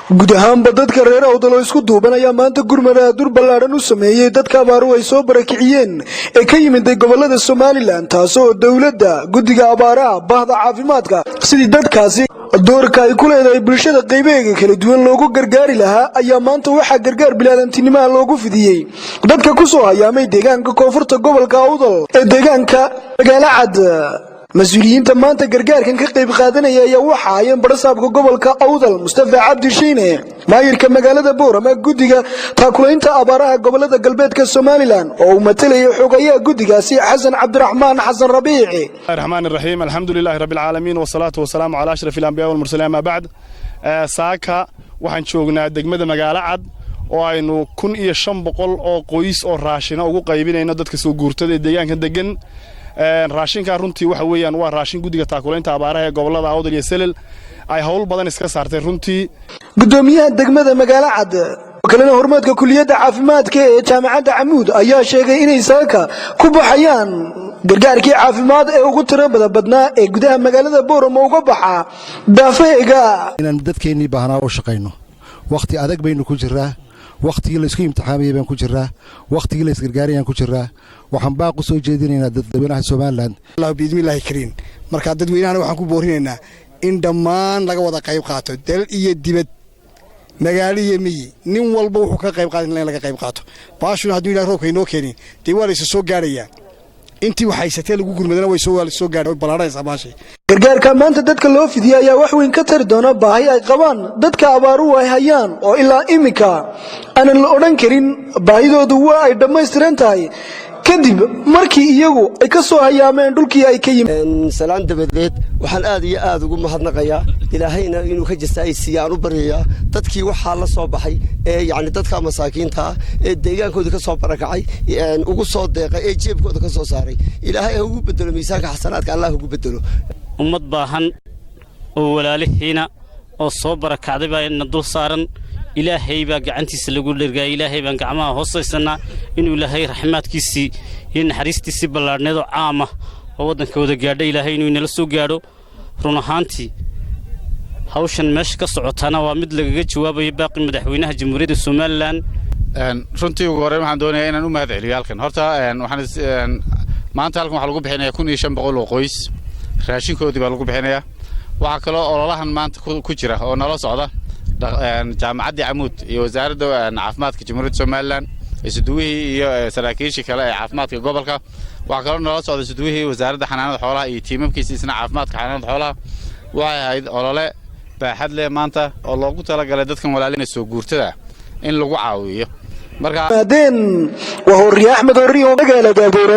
guud ahaanba dadka reer awdal isku duubanaya maanta gurmada dur ballaaran u sameeyay dadka abaaru ay soo barakiciyeen ee ka yimid gobolada Soomaaliland taasoo dawladda guddiga abaaraha bahda caafimaadka sidii dadkaasi doorka ay ku leedahay bulshada qaybaha kala duwan loogu gargaari lahaa ayaa maanta waxa gargaar bilaadantinimo loogu fidiyay dadka ku soo hayaamay deegaanka koonfurta gobolka Awdal ee deegaanka magaalo cad مسؤوليين maanta gargaarkan ka qayb qaadanaya ayaa waxa ay barasaabka gobolka Awdal Mustafa Cabdi Shiine maayirka magaalada Boorama gudiga taakulaynta abaaraha gobolada galbeedka Soomaaliland oo matalay xogayaha gudigaasi Xasan Cabdiraxmaan Xasan Rabiici Rahmaanir Rahiim alxamdulillahi rabbil caalamiin wasalaatu wasalaamu ala ashrafil anbiyaa wal mursaliin ma ba'd saaka waxaan joognaa degmada magaalo cad oo aynu 1500 oo qoys oo raashin ugu qaybinayno dadka soo guurtada deegaanka degan raashinka runtii waxa weeyaan waa raashin gudiga taakulaynta abaaraha ee gobolada Awdal iyo Selel ay hawl badan iska saartay runtii gudoomiyaha degmada magaalo cad kalena hormaadka kulliyadda caafimaadka ee jaamacadda Camuud ayaa sheegay inay saaka ku baxayaan gargaarkii caafimaad ee ugu tirada badnaa ee gudaha magaalada Boorama uga baxa daafeega inaan dadkeenii baahnaa u shaqeyno waqti adag baynu ku jiraa waqtigii la isku imtixaamay baan ku jiraa waqtigii la isgargaarayaan ku jiraa waxaan baaq u soo jeedinaynaa dadweynaha Soomaaliland Allah biidmilaahi kariin marka dadweynaha waxaan ku boorinaynaa in dhammaan laga wada qayb qaato dal iyo dibad magaalo iyo miyi nin walba wuxuu ka qayb qaadan laga qayb qaato baashuna haddii Ilaahay roobka inoo keenin waa la soo gaarayaan intii waxay satay lagu gurmadana way soo gaadhay balaaranaysa baashi gargaarka maanta dadka loo fidiyay ayaa wax weyn ka tari doona baahi ay qabaan dadka abaaru ay hayaan oo ilaa imika aan la oran karin baahidoodu waa ay dhameystiran tahay kadib markii iyagu ay ka soo hayaameen dhulkii ay ka yimid salaan dabadeed waxaan aad iyo aad ugu mahadnaqayaa ilaahayna inuu ka jasaaysiiyaan u bariyaa dadkii waxa la soo baxay ee yaani dadka masaakiinta ee deegaankooda ka soo barakacay ugu soo deeqay ee jeebkooda ka soo saaray ilaahay ugu bedelo miisaanka xasanaadka Allah ugu bedelo ummad baahan oo walaalihiina oo soo barakacday baa in dul saaran ilaahay baa gacantiisa lagu dhergay ilaahay baan gacmaha hooseysana inuu ilaahay raxmaadkiisi iyo naxariistiisa ballaarneedo caama oo wadanka wada gaadhay ilaahay inuu inala soo gaadho run ahaantii hawshan meesha ka socotana waa mid lagaga jawaabayo baaqi madaxweynaha jamhuuriyadda Soomaaliland runtii ugu horreyn waxaan doonayaa inaan u mahadceliyo halkan horta waxaan maanta halkan waxa lagu bixinayaa 1500 oo qoys raashinkoodii baa lagu bixinayaa waxa kale oo ololahan maanta ku jira oo nala socda jaamacadda Camuud iyo wasaaradda caafimaadka jamhuuriyadda Soomaaliland isduwihii iyo saraakiisha kale ee caafimaadka gobolka waxa kale oo nala socda isduwihii wasaaradda xanaanada xoolaha iyo tiimamkiisa isna caafimaadka xanaanada xoolaha waxay ahayd olole baaxad leh maanta oo loogu talagalay dadkan walaalina soo guurtada in lagu caawiyo marka maadeen waa Axmed Horri oo magaalada Boorama